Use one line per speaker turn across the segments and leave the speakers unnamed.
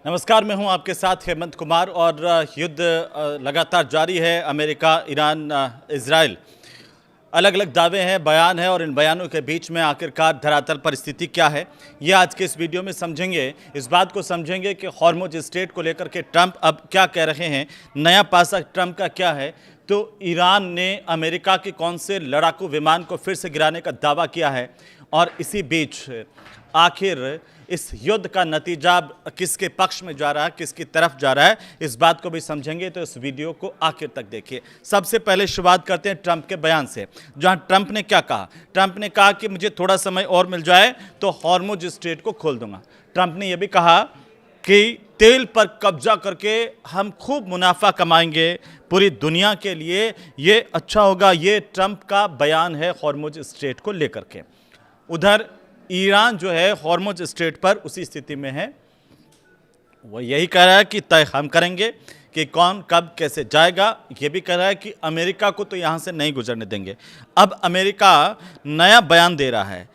नमस्कार, मैं हूं आपके साथ हेमंत कुमार। और युद्ध लगातार जारी है। अमेरिका, ईरान, इजराइल, अलग अलग दावे हैं, बयान है, और इन बयानों के बीच में आखिरकार धरातल परिस्थिति क्या है, ये आज के इस वीडियो में समझेंगे। इस बात को समझेंगे कि हॉर्मुज स्ट्रेट को लेकर के ट्रंप अब क्या कह रहे हैं, नया पासा ट्रंप का क्या है। तो ईरान ने अमेरिका के कौन से लड़ाकू विमान को फिर से गिराने का दावा किया है, और इसी बीच आखिर इस युद्ध का नतीजा किसके पक्ष में जा रहा है, किसकी तरफ जा रहा है, इस बात को भी समझेंगे। तो इस वीडियो को आखिर तक देखिए। सबसे पहले शुरुआत करते हैं ट्रंप के बयान से, जहां ट्रंप ने क्या कहा। ट्रंप ने कहा कि मुझे थोड़ा समय और मिल जाए तो हॉर्मुज स्ट्रेट को खोल दूंगा। ट्रंप ने यह भी कहा कि तेल पर कब्जा करके हम खूब मुनाफा कमाएंगे, पूरी दुनिया के लिए ये अच्छा होगा। ये ट्रंप का बयान है हॉर्मुज स्ट्रेट को लेकर के। उधर ईरान जो है हॉर्मुज स्ट्रेट पर उसी स्थिति में है। वो यही कह रहा है कि तय हम करेंगे कि कौन कब कैसे जाएगा। ये भी कह रहा है कि अमेरिका को तो यहाँ से नहीं गुजरने देंगे। अब अमेरिका नया बयान दे रहा है।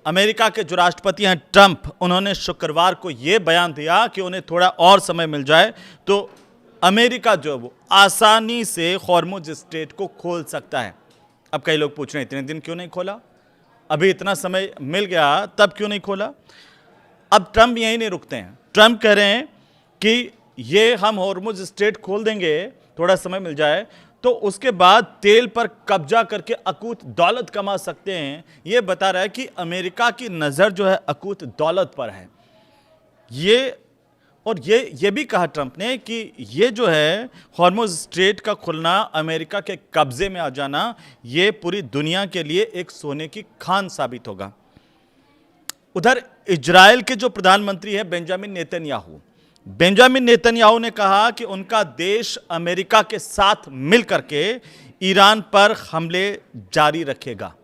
अमेरिका के जो राष्ट्रपति हैं ट्रंप, उन्होंने शुक्रवार को ये बयान दिया कि उन्हें थोड़ा और समय मिल जाए तो अमेरिका जो वो आसानी से हॉर्मुज स्ट्रेट को खोल सकता है। अब कई लोग पूछ रहे हैं इतने दिन क्यों नहीं खोला, अभी इतना समय मिल गया तब क्यों नहीं खोला। अब ट्रंप यहीं नहीं रुकते हैं। ट्रंप कह रहे हैं कि ये हम हॉर्मुज स्ट्रेट खोल देंगे, थोड़ा समय मिल जाए तो उसके बाद तेल पर कब्जा करके अकूत दौलत कमा सकते हैं। ये बता रहा है कि अमेरिका की नज़र जो है अकूत दौलत पर है। ये भी कहा ट्रंप ने कि ये जो है हॉर्मुज स्ट्रेट का खुलना, अमेरिका के कब्जे में आ जाना, ये पूरी दुनिया के लिए एक सोने की खान साबित होगा। उधर इजराइल के जो प्रधानमंत्री है बेंजामिन नेतन्याहू ने कहा कि उनका देश अमेरिका के साथ मिलकर के ईरान पर हमले जारी रखेगा।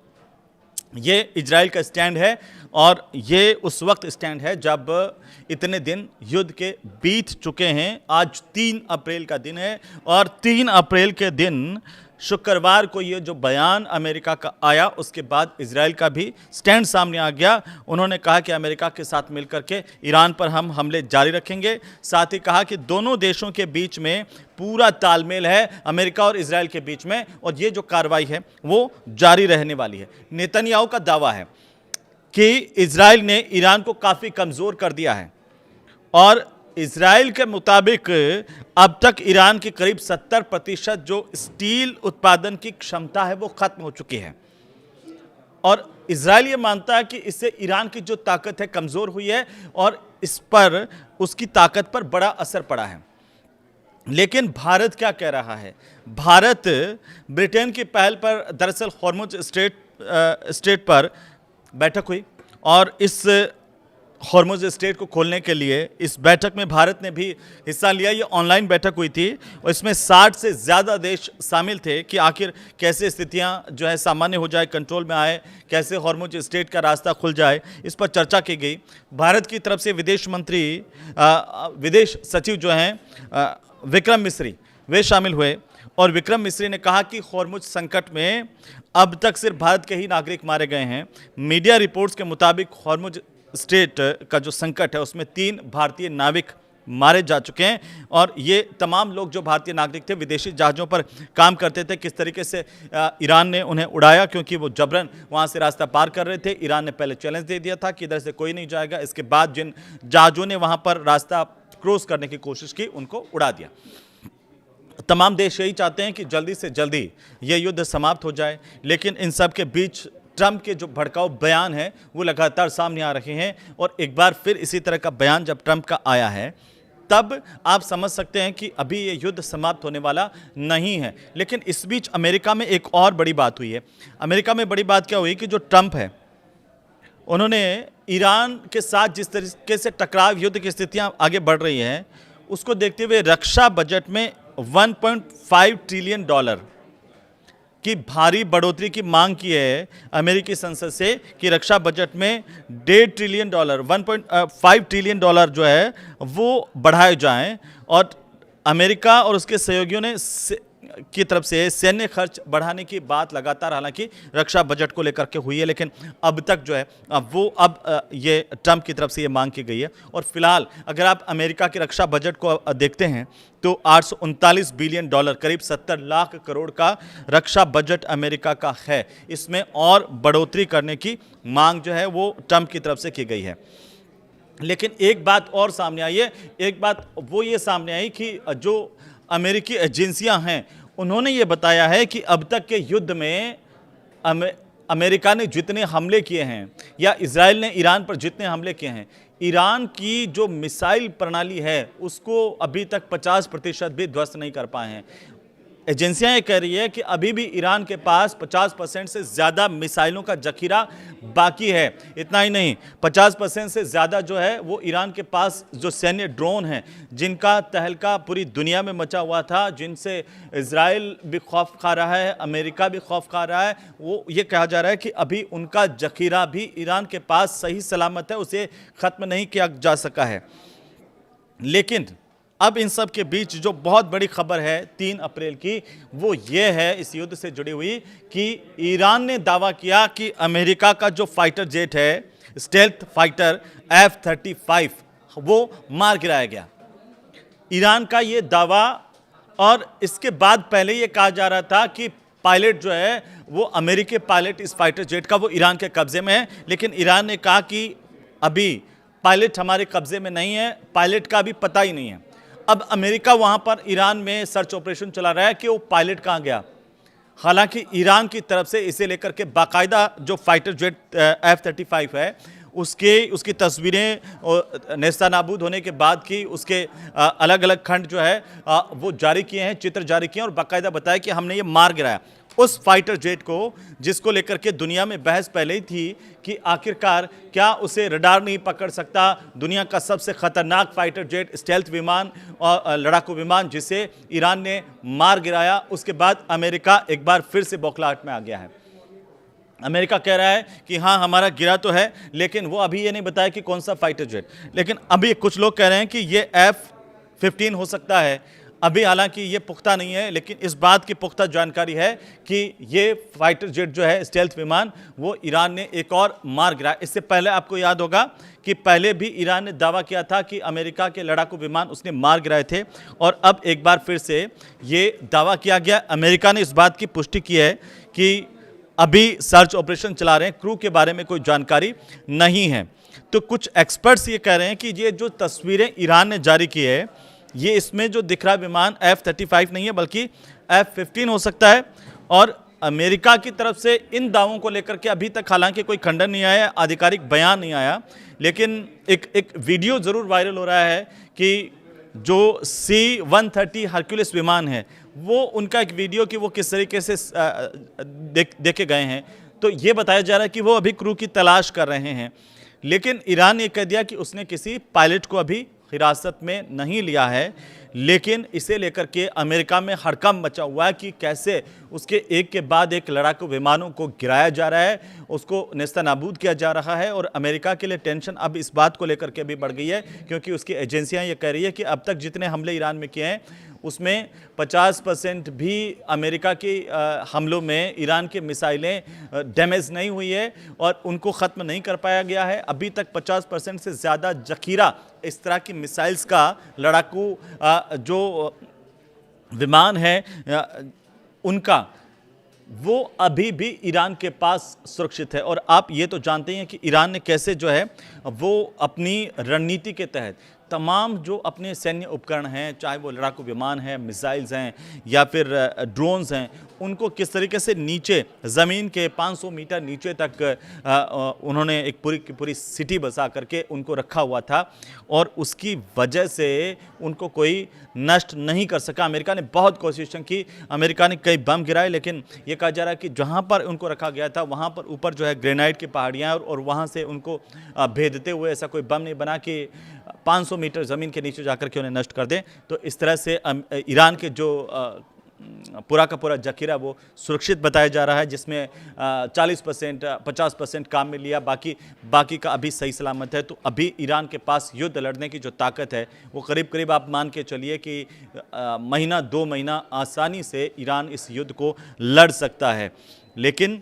ये इजराइल का स्टैंड है, और ये उस वक्त स्टैंड है जब इतने दिन युद्ध के बीत चुके हैं। आज 3 अप्रैल का दिन है, और 3 अप्रैल के दिन शुक्रवार को ये जो बयान अमेरिका का आया, उसके बाद इजराइल का भी स्टैंड सामने आ गया। उन्होंने कहा कि अमेरिका के साथ मिलकर के ईरान पर हम हमले जारी रखेंगे। साथ ही कहा कि दोनों देशों के बीच में पूरा तालमेल है, अमेरिका और इजराइल के बीच में, और ये जो कार्रवाई है वो जारी रहने वाली है। नेतन्याहू का दावा है कि इजराइल ने ईरान को काफ़ी कमज़ोर कर दिया है, और इजराइल के मुताबिक अब तक ईरान की करीब 70% जो स्टील उत्पादन की क्षमता है वो खत्म हो चुकी है। और इजराइल ये मानता है कि इससे ईरान की जो ताकत है कमज़ोर हुई है, और इस पर उसकी ताकत पर बड़ा असर पड़ा है। लेकिन भारत क्या कह रहा है? भारत ब्रिटेन की पहल पर दरअसल हॉर्मुज स्ट्रेट पर बैठक हुई, और इस हॉर्मुज स्ट्रेट को खोलने के लिए इस बैठक में भारत ने भी हिस्सा लिया। ये ऑनलाइन बैठक हुई थी, और इसमें 60 से ज़्यादा देश शामिल थे कि आखिर कैसे स्थितियां जो है सामान्य हो जाए, कंट्रोल में आए, कैसे हॉर्मुज स्ट्रेट का रास्ता खुल जाए, इस पर चर्चा की गई। भारत की तरफ से विदेश सचिव जो हैं विक्रम मिस्री, वे शामिल हुए। और विक्रम मिस्री ने कहा कि हॉर्मुज संकट में अब तक सिर्फ भारत के ही नागरिक मारे गए हैं। मीडिया रिपोर्ट्स के मुताबिक हॉर्मुज स्ट्रेट का जो संकट है उसमें 3 भारतीय नाविक मारे जा चुके हैं, और ये तमाम लोग जो भारतीय नागरिक थे, विदेशी जहाज़ों पर काम करते थे। किस तरीके से ईरान ने उन्हें उड़ाया, क्योंकि वो जबरन वहाँ से रास्ता पार कर रहे थे। ईरान ने पहले चैलेंज दे दिया था कि इधर से कोई नहीं जाएगा। इसके बाद जिन जहाज़ों ने वहाँ पर रास्ता क्रॉस करने की कोशिश की, उनको उड़ा दिया। तमाम देश यही चाहते हैं कि जल्दी से जल्दी ये युद्ध समाप्त हो जाए, लेकिन इन सब के बीच ट्रंप के जो भड़काऊ बयान हैं वो लगातार सामने आ रहे हैं। और एक बार फिर इसी तरह का बयान जब ट्रंप का आया है, तब आप समझ सकते हैं कि अभी ये युद्ध समाप्त होने वाला नहीं है। लेकिन इस बीच अमेरिका में एक और बड़ी बात हुई है। अमेरिका में बड़ी बात क्या हुई कि जो ट्रंप है, उन्होंने ईरान के साथ जिस तरीके से टकराव, युद्ध की स्थितियाँ आगे बढ़ रही हैं, उसको देखते हुए रक्षा बजट में $1.5 ट्रिलियन की भारी बढ़ोतरी की मांग की है अमेरिकी संसद से, कि रक्षा बजट में $1.5 ट्रिलियन, $1.5 ट्रिलियन जो है वो बढ़ाए जाएं। और अमेरिका और उसके सहयोगियों ने की तरफ से सैन्य खर्च बढ़ाने की बात लगातार हालांकि रक्षा बजट को लेकर के हुई है, लेकिन अब तक जो है ये ट्रंप की तरफ से ये मांग की गई है। और फिलहाल अगर आप अमेरिका के रक्षा बजट को देखते हैं तो 839 बिलियन डॉलर, करीब 70 लाख करोड़ का रक्षा बजट अमेरिका का है। इसमें और बढ़ोतरी करने की मांग जो है वो ट्रंप की तरफ से की गई है। लेकिन एक बात और सामने आई है, एक बात वो ये सामने आई कि जो अमेरिकी एजेंसियां हैं उन्होंने ये बताया है कि अब तक के युद्ध में अमेरिका ने जितने हमले किए हैं या इजराइल ने ईरान पर जितने हमले किए हैं, ईरान की जो मिसाइल प्रणाली है उसको अभी तक 50% भी ध्वस्त नहीं कर पाए हैं। एजेंसियां ये कह रही है कि अभी भी ईरान के पास 50% से ज़्यादा मिसाइलों का जखीरा बाकी है। इतना ही नहीं, 50% से ज़्यादा जो है वो ईरान के पास जो सैन्य ड्रोन हैं जिनका तहलका पूरी दुनिया में मचा हुआ था, जिनसे इजराइल भी खौफ खा रहा है, अमेरिका भी खौफ खा रहा है, वो ये कहा जा रहा है कि अभी उनका जखीरा भी ईरान के पास सही सलामत है, उसे ख़त्म नहीं किया जा सका है। लेकिन अब इन सब के बीच जो बहुत बड़ी खबर है 3 अप्रैल की, वो ये है इस युद्ध से जुड़ी हुई कि ईरान ने दावा किया कि अमेरिका का जो फाइटर जेट है, स्टेल्थ फाइटर F-35, वो मार गिराया गया। ईरान का ये दावा, और इसके बाद पहले ये कहा जा रहा था कि पायलट जो है वो अमेरिकी पायलट इस फाइटर जेट का वो ईरान के कब्जे में है, लेकिन ईरान ने कहा कि अभी पायलट हमारे कब्जे में नहीं है, पायलट का भी पता ही नहीं है। अब अमेरिका वहां पर ईरान में सर्च ऑपरेशन चला रहा है कि वो पायलट कहां गया। हालांकि ईरान की तरफ से इसे लेकर के बाकायदा जो फाइटर जेट F-35 है उसकी तस्वीरें नेस्तनाबूद होने के बाद की उसके अलग अलग खंड जो है वो जारी किए हैं, चित्र जारी किए हैं और बाकायदा बताया कि हमने ये मार गिराया उस फाइटर जेट को, जिसको लेकर के दुनिया में बहस पहले ही थी कि आखिरकार क्या उसे रडार नहीं पकड़ सकता। दुनिया का सबसे खतरनाक फाइटर जेट, स्टेल्थ विमान और लड़ाकू विमान, जिसे ईरान ने मार गिराया। उसके बाद अमेरिका एक बार फिर से बौखलाहट में आ गया है। अमेरिका कह रहा है कि हाँ हमारा गिरा तो है, लेकिन वो अभी ये नहीं बताया कि कौन सा फाइटर जेट। लेकिन अभी कुछ लोग कह रहे हैं कि ये F-15 हो सकता है। अभी हालांकि ये पुख्ता नहीं है, लेकिन इस बात की पुख्ता जानकारी है कि ये फाइटर जेट जो है, स्टेल्थ विमान, वो ईरान ने एक और मार गिराया। इससे पहले आपको याद होगा कि पहले भी ईरान ने दावा किया था कि अमेरिका के लड़ाकू विमान उसने मार गिराए थे, और अब एक बार फिर से ये दावा किया गया। अमेरिका ने इस बात की पुष्टि की है कि अभी सर्च ऑपरेशन चला रहे हैं, क्रू के बारे में कोई जानकारी नहीं है। तो कुछ एक्सपर्ट्स ये कह रहे हैं कि ये जो तस्वीरें ईरान ने जारी की है, ये इसमें जो दिख रहा विमान F-35 नहीं है बल्कि F-15 हो सकता है। और अमेरिका की तरफ से इन दावों को लेकर के अभी तक हालांकि कोई खंडन नहीं आया, आधिकारिक बयान नहीं आया, लेकिन एक वीडियो ज़रूर वायरल हो रहा है कि जो C-130 हरक्यूलिस विमान है, वो उनका एक वीडियो कि वो किस तरीके से देखे गए हैं। तो ये बताया जा रहा है कि वो अभी क्रू की तलाश कर रहे हैं। लेकिन ईरान ने कह दिया कि उसने किसी पायलट को अभी हिरासत में नहीं लिया है, लेकिन इसे लेकर के अमेरिका में हड़कंप मचा हुआ है कि कैसे उसके एक के बाद एक लड़ाकू विमानों को गिराया जा रहा है, उसको नेस्तनाबूद किया जा रहा है। और अमेरिका के लिए टेंशन अब इस बात को लेकर के भी बढ़ गई है, क्योंकि उसकी एजेंसियां ये कह रही है कि अब तक जितने हमले ईरान में किए हैं उसमें 50% भी अमेरिका के हमलों में ईरान की मिसाइलें डैमेज नहीं हुई है और उनको ख़त्म नहीं कर पाया गया है। अभी तक 50% से ज़्यादा जखीरा इस तरह की मिसाइल्स का, लड़ाकू जो विमान है उनका, वो अभी भी ईरान के पास सुरक्षित है। और आप ये तो जानते हैं कि ईरान ने कैसे जो है वो अपनी रणनीति के तहत तमाम जो अपने सैन्य उपकरण हैं, चाहे वो लड़ाकू विमान हैं, मिसाइल्स हैं या फिर ड्रोन्स हैं, उनको किस तरीके से नीचे ज़मीन के 500 मीटर नीचे तक उन्होंने एक पूरी की पूरी सिटी बसा करके उनको रखा हुआ था, और उसकी वजह से उनको कोई नष्ट नहीं कर सका। अमेरिका ने बहुत कोशिशें की, अमेरिका ने कई बम गिराए, लेकिन ये कहा जा रहा है कि जहाँ पर उनको रखा गया था वहाँ पर ऊपर जो है ग्रेनाइट की पहाड़ियाँ, और वहाँ से उनको भेदते हुए ऐसा कोई बम नहीं बना कि 500 मीटर ज़मीन के नीचे जाकर के उन्हें नष्ट कर दें। तो इस तरह से ईरान के जो पूरा का पूरा जखीरा वो सुरक्षित बताया जा रहा है, जिसमें 40% 50% काम में लिया, बाकी का अभी सही सलामत है। तो अभी ईरान के पास युद्ध लड़ने की जो ताकत है वो करीब करीब आप मान के चलिए कि महीना 2 महीना आसानी से ईरान इस युद्ध को लड़ सकता है। लेकिन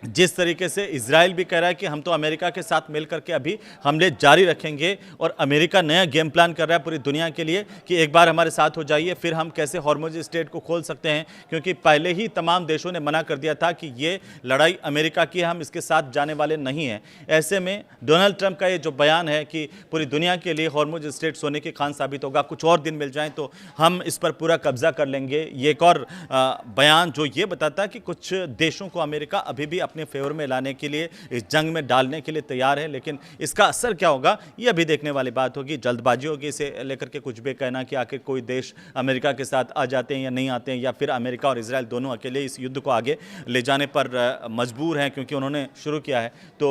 जिस तरीके से इजराइल भी कह रहा है कि हम तो अमेरिका के साथ मिलकर के अभी हमले जारी रखेंगे, और अमेरिका नया गेम प्लान कर रहा है पूरी दुनिया के लिए कि एक बार हमारे साथ हो जाइए, फिर हम कैसे हॉर्मुज स्ट्रेट को खोल सकते हैं, क्योंकि पहले ही तमाम देशों ने मना कर दिया था कि ये लड़ाई अमेरिका की है, हम इसके साथ जाने वाले नहीं हैं। ऐसे में डोनाल्ड ट्रंप का ये जो बयान है कि पूरी दुनिया के लिए हॉर्मुज स्ट्रेट सोने की खान साबित होगा, कुछ और दिन मिल जाएं तो हम इस पर पूरा कब्जा कर लेंगे, ये एक और बयान जो ये बताता है कि कुछ देशों को अमेरिका अभी भी अपने फेवर में लाने के लिए, इस जंग में डालने के लिए तैयार है। लेकिन इसका असर क्या होगा ये अभी देखने वाली बात होगी। जल्दबाजी होगी इसे लेकर के कुछ भी कहना कि आखिर कोई देश अमेरिका के साथ आ जाते हैं या नहीं आते हैं, या फिर अमेरिका और इजराइल दोनों अकेले इस युद्ध को आगे ले जाने पर मजबूर हैं क्योंकि उन्होंने शुरू किया है। तो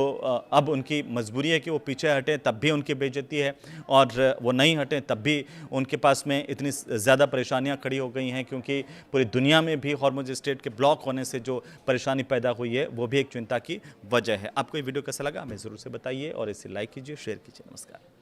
अब उनकी मजबूरी है कि वो पीछे हटें तब भी उनकी बेइज्जती है, और वो नहीं हटें तब भी उनके पास में इतनी ज़्यादा परेशानियां खड़ी हो गई हैं, क्योंकि पूरी दुनिया में भी हॉर्मुज स्ट्रेट के ब्लॉक होने से जो परेशानी पैदा हुई है वो भी एक चिंता की वजह है। आपको ये वीडियो कैसा लगा हमें ज़रूर से बताइए, और इसे लाइक कीजिए, शेयर कीजिए। नमस्कार।